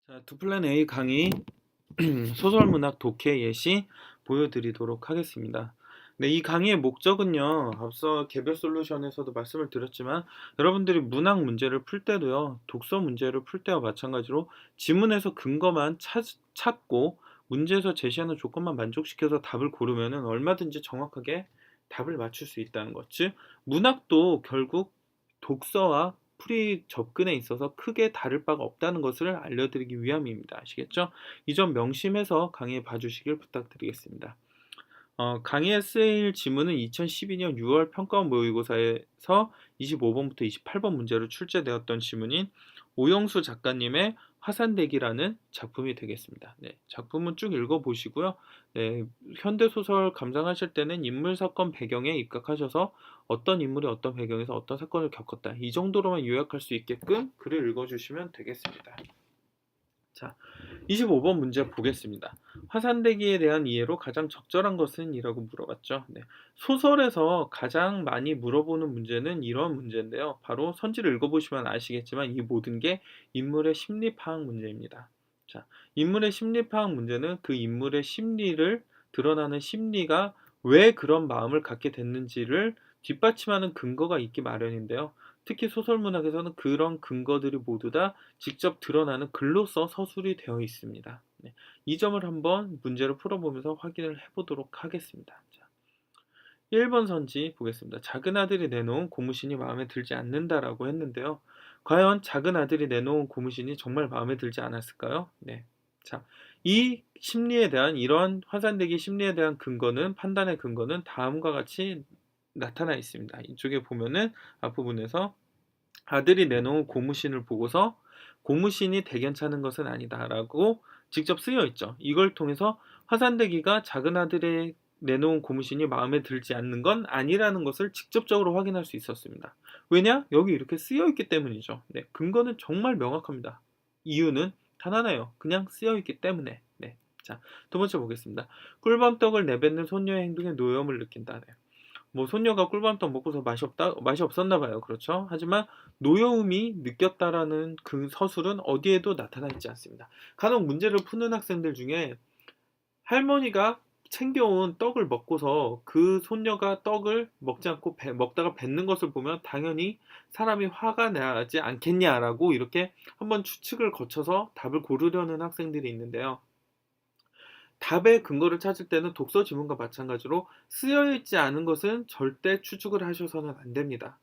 자, 두플랜 A 강의 소설문학 독해 예시 보여드리도록 하겠습니다. 네, 이 강의의 목적은요, 앞서 개별 솔루션에서도 말씀을 드렸지만, 여러분들이 문학 문제를 풀 때도요, 독서 문제를 풀 때와 마찬가지로 지문에서 근거만 찾고, 문제에서 제시하는 조건만 만족시켜서 답을 고르면은 얼마든지 정확하게 답을 맞출 수 있다는 것. 즉, 문학도 결국 독서와 풀이 접근에 있어서 크게 다를 바가 없다는 것을 알려드리기 위함입니다. 아시겠죠? 이 점 명심해서 강의 봐주시길 부탁드리겠습니다. 강의에 쓰일 지문은 2012년 6월 평가원 모의고사에서 25번부터 28번 문제로 출제되었던 지문인 오영수 작가님의 화산대기라는 작품이 되겠습니다. 네, 작품은 쭉 읽어보시고요. 네, 현대소설 감상하실 때는 인물, 사건, 배경에 입각하셔서 어떤 인물이 어떤 배경에서 어떤 사건을 겪었다. 이 정도로만 요약할 수 있게끔 글을 읽어주시면 되겠습니다. 자, 25번 문제 보겠습니다. 화산대기에 대한 이해로 가장 적절한 것은? 이라고 물어봤죠. 네. 소설에서 가장 많이 물어보는 문제는 이런 문제인데요. 바로 선지를 읽어보시면 아시겠지만 이 모든 게 인물의 심리 파악 문제입니다. 자, 인물의 심리 파악 문제는 그 인물의 심리를 드러나는 심리가 왜 그런 마음을 갖게 됐는지를 뒷받침하는 근거가 있기 마련인데요. 특히 소설문학에서는 그런 근거들이 모두 다 직접 드러나는 글로써 서술이 되어 있습니다. 네, 이 점을 한번 문제를 풀어보면서 확인을 해보도록 하겠습니다. 자, 1번 선지 보겠습니다. 작은 아들이 내놓은 고무신이 마음에 들지 않는다라고 했는데요. 과연 작은 아들이 내놓은 고무신이 정말 마음에 들지 않았을까요? 네. 자, 이 심리에 대한 이러한 화산대기 심리에 대한 근거는 판단의 근거는 다음과 같이 나타나 있습니다. 이쪽에 보면은 앞부분에서 아들이 내놓은 고무신을 보고서 고무신이 대견찮은 것은 아니다라고 직접 쓰여 있죠. 이걸 통해서 화산대기가 작은 아들의 내놓은 고무신이 마음에 들지 않는 건 아니라는 것을 직접적으로 확인할 수 있었습니다. 왜냐? 여기 이렇게 쓰여 있기 때문이죠. 네, 근거는 정말 명확합니다. 이유는 단 하나예요. 그냥 쓰여 있기 때문에. 네. 자, 두 번째 보겠습니다. 꿀밤떡을 내뱉는 소녀의 행동에 노여움을 느낀다. 네. 뭐 손녀가 꿀밤떡 먹고서 맛이 없었나 봐요. 그렇죠? 하지만 노여움이 느꼈다라는 그 서술은 어디에도 나타나 있지 않습니다. 간혹 문제를 푸는 학생들 중에 할머니가 챙겨온 떡을 먹고서 그 손녀가 떡을 먹지 않고 먹다가 뱉는 것을 보면 당연히 사람이 화가 나지 않겠냐라고 이렇게 한번 추측을 거쳐서 답을 고르려는 학생들이 있는데요. 답의 근거를 찾을 때는 독서 지문과 마찬가지로 쓰여있지 않은 것은 절대 추측을 하셔서는 안 됩니다.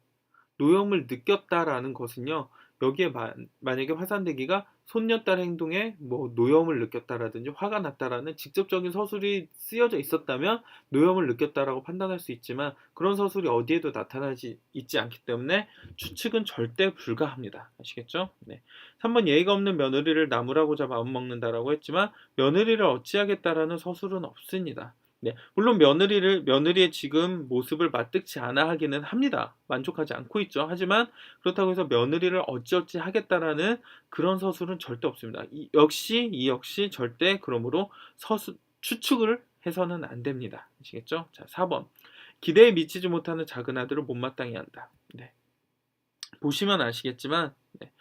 노여움을 느꼈다라는 것은요, 여기에 만약에 화산대기가 손녀딸 행동에 뭐 노여움을 느꼈다라든지 화가 났다라는 직접적인 서술이 쓰여져 있었다면 노여움을 느꼈다라고 판단할 수 있지만 그런 서술이 어디에도 나타나지 있지 않기 때문에 추측은 절대 불가합니다. 아시겠죠? 네. 3번 예의가 없는 며느리를 나무라고자 마음먹는다라고 했지만 며느리를 어찌하겠다라는 서술은 없습니다. 네, 물론 며느리의 지금 모습을 마뜩지 않아 하기는 합니다. 만족하지 않고 있죠. 하지만 그렇다고 해서 며느리를 어찌어찌 하겠다라는 그런 서술은 절대 없습니다. 이 역시 절대 그러므로 추측을 해서는 안 됩니다. 아시겠죠? 자, 4번. 기대에 미치지 못하는 작은 아들을 못마땅해 한다. 네. 보시면 아시겠지만, 네.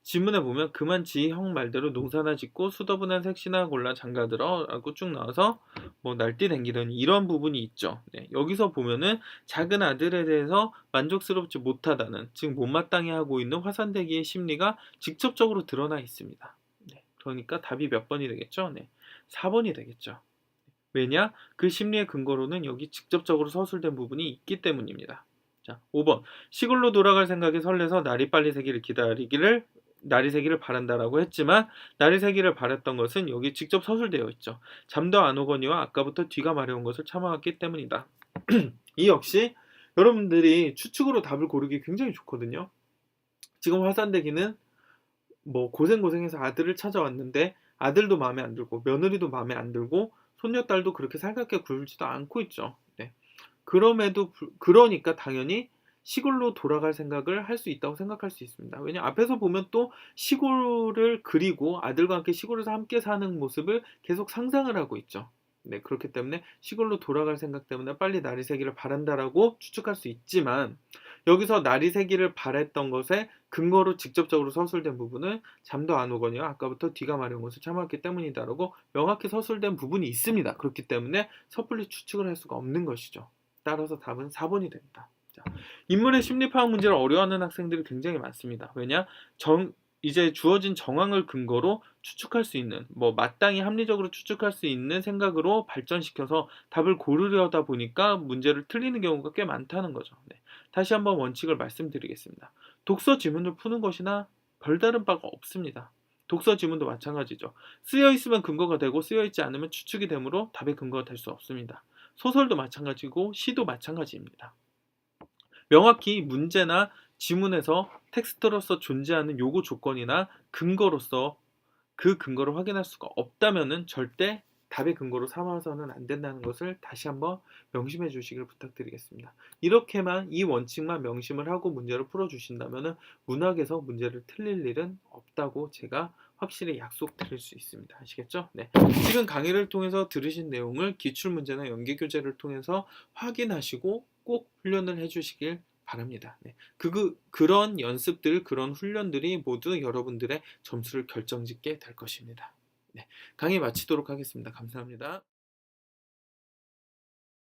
지문에 보면 그만 지 형 말대로 농사나 짓고 수더분한 색시나 골라 장가들어 라고 쭉 나와서 뭐 날뛰 댕기더니 이런 부분이 있죠. 네, 여기서 보면은 작은 아들에 대해서 만족스럽지 못하다는, 즉 못마땅해 하고 있는 화산대기의 심리가 직접적으로 드러나 있습니다. 네, 그러니까 답이 몇 번이 되겠죠? 네, 4번이 되겠죠. 왜냐? 그 심리의 근거로는 여기 직접적으로 서술된 부분이 있기 때문입니다. 자, 5번. 시골로 돌아갈 생각에 설레서 날이 빨리 날이 새기를 바란다라고 했지만 날이 새기를 바랐던 것은 여기 직접 서술되어 있죠. 잠도 안 오거니와 아까부터 뒤가 마려운 것을 참아왔기 때문이다. 이 역시 여러분들이 추측으로 답을 고르기 굉장히 좋거든요. 지금 화산대기는 뭐 고생해서 아들을 찾아왔는데 아들도 마음에 안 들고 며느리도 마음에 안 들고 손녀딸도 그렇게 살갑게 굴지도 않고 있죠. 네. 그러니까 당연히 시골로 돌아갈 생각을 할 수 있다고 생각할 수 있습니다. 왜냐 앞에서 보면 또 시골을 그리고 아들과 함께 시골에서 함께 사는 모습을 계속 상상을 하고 있죠. 네, 그렇기 때문에 시골로 돌아갈 생각 때문에 빨리 날이 새기를 바란다라고 추측할 수 있지만 여기서 날이 새기를 바랬던 것에 근거로 직접적으로 서술된 부분은 잠도 안 오거니와 아까부터 뒤가 마려운 것을 참았기 때문이다라고 명확히 서술된 부분이 있습니다. 그렇기 때문에 섣불리 추측을 할 수가 없는 것이죠. 따라서 답은 4번이 됩니다. 자, 인물의 심리 파악 문제를 어려워하는 학생들이 굉장히 많습니다. 왜냐? 이제 주어진 정황을 근거로 추측할 수 있는, 마땅히 합리적으로 추측할 수 있는 생각으로 발전시켜서 답을 고르려다 보니까 문제를 틀리는 경우가 꽤 많다는 거죠. 네. 다시 한번 원칙을 말씀드리겠습니다. 독서 지문을 푸는 것이나 별다른 바가 없습니다. 독서 지문도 마찬가지죠. 쓰여 있으면 근거가 되고 쓰여 있지 않으면 추측이 되므로 답의 근거가 될 수 없습니다. 소설도 마찬가지고 시도 마찬가지입니다. 명확히 문제나 지문에서 텍스트로서 존재하는 요구 조건이나 근거로서 그 근거를 확인할 수가 없다면은 절대 답의 근거로 삼아서는 안 된다는 것을 다시 한번 명심해 주시길 부탁드리겠습니다. 이렇게만 이 원칙만 명심을 하고 문제를 풀어 주신다면은 문학에서 문제를 틀릴 일은 없다고 제가 확실히 약속드릴 수 있습니다. 아시겠죠? 네. 지금 강의를 통해서 들으신 내용을 기출문제나 연계교재를 통해서 확인하시고 꼭 훈련을 해 주시길 바랍니다. 네. 그런 연습들, 그런 훈련들이 모두 여러분들의 점수를 결정짓게 될 것입니다. 네. 강의 마치도록 하겠습니다. 감사합니다.